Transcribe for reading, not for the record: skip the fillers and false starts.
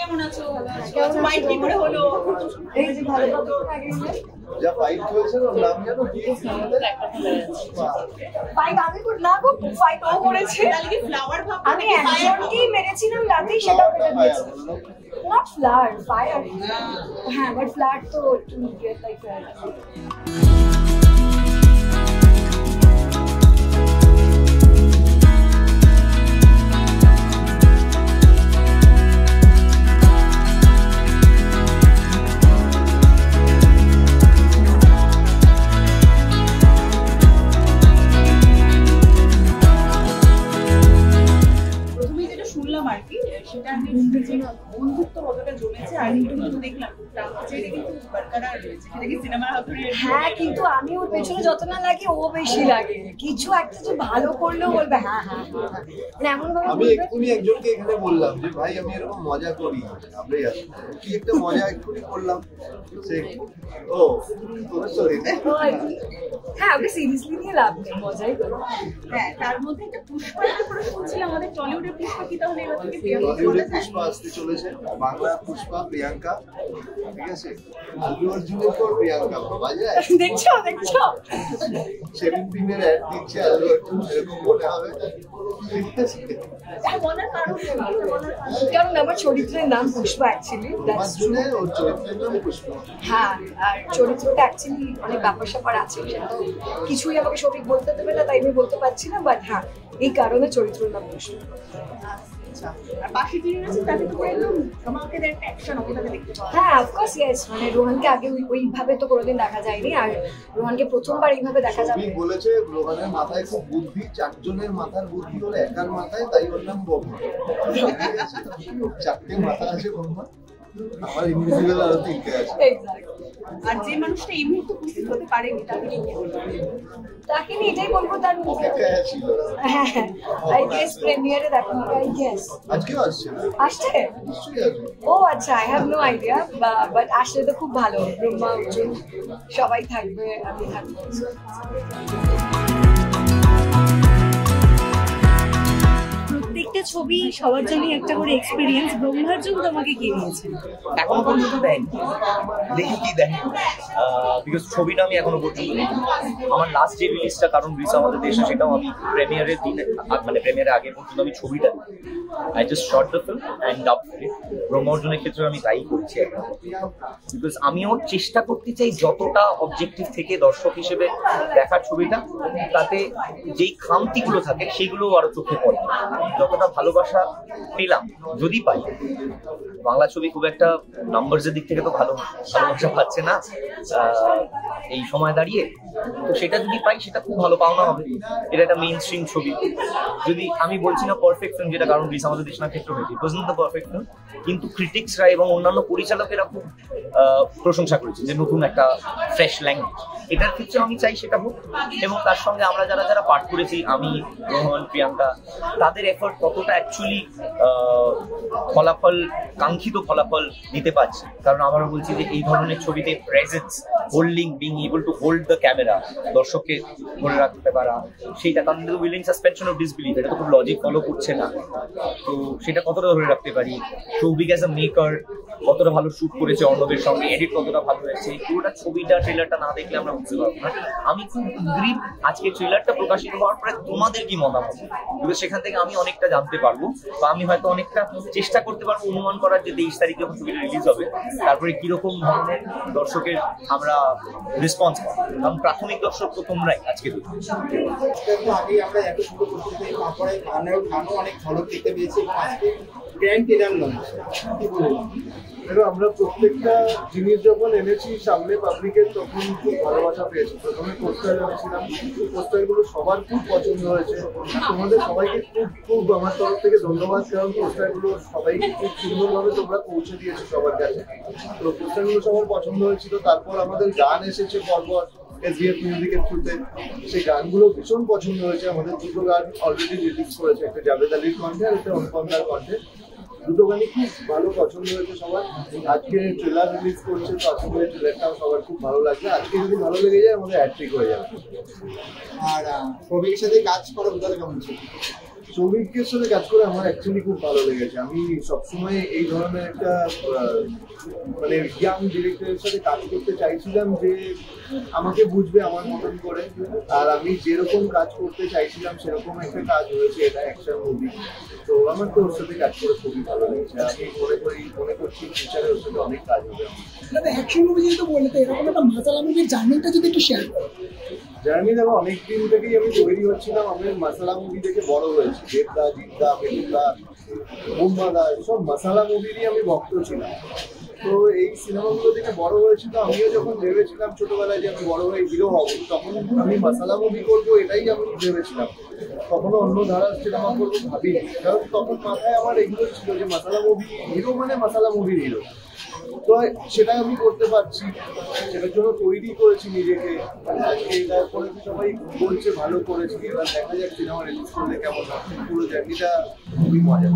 কেমন আছো? ফাইট কি করে হলো? এই যে ভালো কথা আগে যা ফাইট হয়েছে ওর নাম জানো কি? ফাইট আমি করি না গো, ফাইট ও করেছে। তাহলে কি ফ্লাওয়ার ভাব? আমি একজনকেই মেরেছিলাম রাতেই, সেটা কেটে দিয়েছি। Not flare, fire. হ্যাঁ, বাট ফ্লার তো টু গেট লাইক সেটা আমি বন্ধুত্ব কতটা জমেছে আর কিন্তু দেখলাম যেটা কিন্তু বরকরার রয়েছে, সেটা কি সিনেমার হাতুড়ি? হ্যাঁ, কিন্তু আমি ওর পেছনে যত না লাগে ও বেশি লাগে। কিছু একটা যে ভালো করলেও বলবে হ্যাঁ হ্যাঁ হ্যাঁ, মানে এমন ভাবে আমি এক্ষুনি একজনকে এখানে বললাম যে ভাই আমি এরকম মজা করি, আমরা কি একটা মজা এক্ষুনি করলাম। সে ও সরি, হ্যাঁ, ওকে সিরিয়াসলি নিয়ে লাভ নেই, মজাই করো। হ্যাঁ, তার মধ্যে একটা পুষ্পার ব্যাপারে শুনছিলাম, আমাদের টলিউডের পুষ্পা কি তাহলে এবার থেকে টলিউডের পুষ্পা আসতে চলেছে, বাংলা পুষ্পা প্রিয়াঙ্কা, ঠিক আছে? আলু অর্জুনের পর প্রিয়াঙ্কা, ভাবা যায়? দেখছো দেখছো, 17 অ্যাড দিচ্ছে আলু অর্জুন, এরকম মনে হবে। কারণ আমার চরিত্রের নাম পুষ্পা অ্যাকচুয়ালি, ওর চরিত্রের নাম পুষ্পা। হ্যাঁ, আর চরিত্রটা অ্যাকচুয়ালি অনেক ব্যাপার স্যাপার আছে, সেটা তো কিছুই আমাকে সঠিক বলতে দেবে না, তাই আমি বলতে পারছি না। বাট হ্যাঁ, এই কারণে চরিত্রের নাম পুষ্পা। হ্যাঁ, অফকোর্স ইয়েস, মানে রোহানকে আগে ওইভাবে তো কোনোদিন দেখা যায়নি, আর রোহানকে প্রথমবার এইভাবে দেখা যাবে। বলেছে রোহানের মাথায় খুব বুদ্ধি, 4 জনের মাথার বুদ্ধি ওর একার মাথায়, তাই ওর নাম ব্রহ্মা। 4টে মাথা আছে ব্রহ্মা, আমার ইনভিজিবল আরো 3টে আছে। আর যে মানুষটা এই মুহূর্তে উপস্থিত হতে পারেনি তাকে নিয়ে এটাই বলবো, তার মুখে ছিল। হ্যাঁ, আই গেস প্রিমিয়ারে দেখো, আই গেস আজকেও আসছে না? আসছে? নিশ্চয়ই আসবে। ও আচ্ছা, I have no idea, but আসলে তো খুব ভালো। ব্রহ্মা অর্জুন সবাই থাকবে, আমি থাকবো। প্রত্যেকটা ছবি সবার জন্য একটা করে এক্সপিরিয়েন্স। ব্রহ্মার্জন তোমাকে কি দিয়েছে? এখনো পর্যন্ত দেয়নি, দেখি কি দেয়, বিকজ ছবিটা আমি এখনো পর্যন্ত দেখি। আমার লাস্ট যে রিলিজটা কারণ রিলিজ আমাদের দেশে, সেটাও আমি প্রিমিয়ারের দিনে, মানে প্রিমিয়ারের আগে পর্যন্ত আমি ছবিটা দেখি। I just short the film and up it. ব্রহ্মার্জনের ক্ষেত্রে আমি তাই করছি এখন, বিকজ আমিও চেষ্টা করতে চাই যতটা অবজেক্টিভ থেকে দর্শক হিসেবে দেখার ছবিটা, তাতে যেই খামতিগুলো থাকে সেগুলো আরো চোখে পড়ে। যতটা ভালোবাসা পেলাম, যদি পাই, বাংলা ছবি খুব একটা নাম্বারসের দিক থেকে তো ভালোবাসা পাচ্ছে না এই সময় দাঁড়িয়ে, তো সেটা যদি পাই সেটা খুব ভালো পাওনা হবে। এটা একটা মেইন স্ট্রিম ছবি, যদি আমি বলছি না পারফেক্ট ফিল্ম, যেটা কারণ রিলিজ আমাদের দেশের ক্ষেত্রে হয়েছে, it was not the perfect film, কিন্তু ক্রিটিক্সরা এবং অন্যান্য পরিচালকেরা খুব প্রশংসা করেছে যে নতুন একটা ফ্রেশ ল্যাঙ্গুয়েজ। এটার ক্ষেত্রে আমি চাই সেটা হোক, এবং তার সঙ্গে আমরা যারা যারা পাঠ করেছি, আমি, রোহন, প্রিয়াঙ্কা, তাদের এফোর্ট কতটা অ্যাকচুয়ালি ফলাফল, কাঙ্ক্ষিত ফলাফল দিতে পারছে। কারণ আমারও বলছি যে এই ধরনের ছবিতে presence, holding, being able to hold the camera, দর্শককে ধরে রাখতে পারা, সেইটা, কারণ উইলিং সাসপেনশন অফ ডিসবিলিভ, এটা তো খুব লজিক ফলো করছে না, তো সেটা কতটা ধরে রাখতে পারি। সৌভিক অ্যাজ আ মেকার কতটা ভালো শুট করেছে অর্ণবের সঙ্গে, এডিট কতটা ভালো হয়েছে, পুরোটা ছবিটা, ট্রেলারটা না দেখলে আমরা বুঝতে পারবো না। আমি খুব গ্রিপ আজকে ট্রেলারটা প্রকাশিত হওয়ার পরে তোমাদের কি মতামত, বিকজ সেখান থেকে আমি অনেকটা জানতে পারবো, বা আমি হয়তো অনেকটা চেষ্টা করতে পারবো অনুমান করার যে 23 তারিখ যখন ছবিটা রিলিজ হবে, তারপরে কিরকম ধরনের দর্শকের আমরা রেসপন্স পাবো, কারণ প্রাথমিক দর্শক তো তোমরাই আজকে। আমরা এত সুন্দর করতে চাই, তারপরে গানও অনেক ভালো দেখতে পেয়েছি, এবং আজকে গ্র্যান্ড টেলার লঞ্চ, কি বলবো? আমরা প্রত্যেকটা জিনিস যখন এনেছি সামনে পাবলিকের, তখন খুব ভালোবাসা পেয়েছি। প্রথমে পোস্টার এনেছিলাম, পোস্টারগুলো সবার খুব পছন্দ হয়েছে। তোমাদের সবাইকে খুব আমার তরফ থেকে ধন্যবাদ, কারণ পোস্টারগুলো সবাইকে খুব সুন্দরভাবে তোমরা পৌঁছে দিয়েছো সবার কাছে। তো পোস্টারগুলো সবার পছন্দ হয়েছিল। তারপর আমাদের গান এসেছে পরপর SBF মিউজিকের থ্রুতে, সেই গানগুলো ভীষণ পছন্দ হয়েছে। আমাদের 2টো গান অলরেডি রিলিজ করেছে, একটা জাভেদ আলীর কণ্ঠে আর একটা অনুপমদার কণ্ঠে। 2টো গানই খুব ভালো পছন্দ হয়েছে সবার। আজকে ট্রেলার রিলিজ করছে, তো আশা করি ট্রেলারটাও সবার খুব ভালো লাগবে। আজকে যদি ভালো লেগে যায়, আমাদের হ্যাট্রিক হয়ে যাবে। আর ছবির সাথে কাজ করার ভিতরে কেমন ছিল? সৌভিকের সাথে কাজ করে আমার অ্যাকচুয়ালি খুব ভালো লেগেছে। আমি সবসময় এই ধরনের একটা মানে ইয়াং ডিরেক্টরের সাথে কাজ করতে চাইছিলাম যে আমাকে বুঝবে আমার মতন করে, আর আমি যেরকম কাজ করতে চাইছিলাম সেরকম একটা কাজ হয়েছে। এটা অ্যাকশন মুভি, তো আমার তো ওর সাথে কাজ করে খুবই ভালো লেগেছে। আমি মনে করছি ফিউচারে ওর সাথে অনেক কাজ হবে। অ্যাকশন মুভি যেহেতু বলতে, এরকম একটা মাসালা মুভির জার্নিটা যদি একটু শেয়ার করো। জার্নি দেখো, অনেকদিন থেকেই আমি তৈরি হচ্ছিলাম। আমি মশালা মুভি দেখে বড় হয়েছি। দেবদা, জিদ্দা, পেটুদা, মুম্বাদা, সব মশালা মুভিরই আমি ভক্ত ছিলাম। তো এই সিনেমাগুলো দেখে বড় হয়েছি। তো আমিও যখন ভেবেছিলাম ছোটবেলায় যে আমি বড় হয়ে হিরো হব, তখন আমি মশালা মুভি করবো এটাই আমি ভেবেছিলাম। কখনো অন্য ধারার সিনেমা করবো ভাবিনি, কারণ তখন মাথায় আমার এগুলো ছিল যে মশালা মুভি হিরো মানে মশালা মুভির হিরো। তো সেটা আমি করতে পারছি, সেটার জন্য তৈরি করেছি নিজেকে। আজকে তারপরে সবাই বলছে ভালো করেছি, এবার দেখা যাক সিনেমা রিলিজ করলে কেমন হয়। পুরো জার্নিটা খুবই মজা।